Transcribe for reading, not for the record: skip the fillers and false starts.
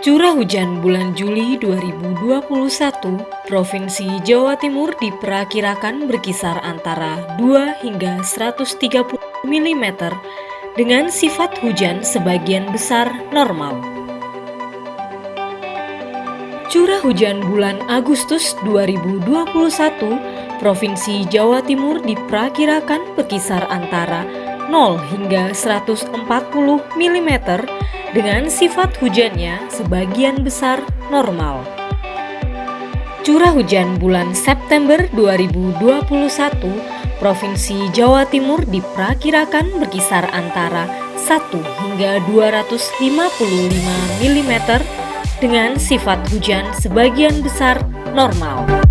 Curah hujan bulan Juli 2021, Provinsi Jawa Timur diperkirakan berkisar antara 2 hingga 130 mm dengan sifat hujan sebagian besar normal. Curah hujan bulan Agustus 2021, Provinsi Jawa Timur diperkirakan berkisar antara 0 hingga 140 mm dengan sifat hujannya sebagian besar normal. Curah hujan bulan September 2021, Provinsi Jawa Timur diperkirakan berkisar antara 1 hingga 255 mm dengan sifat hujan sebagian besar normal.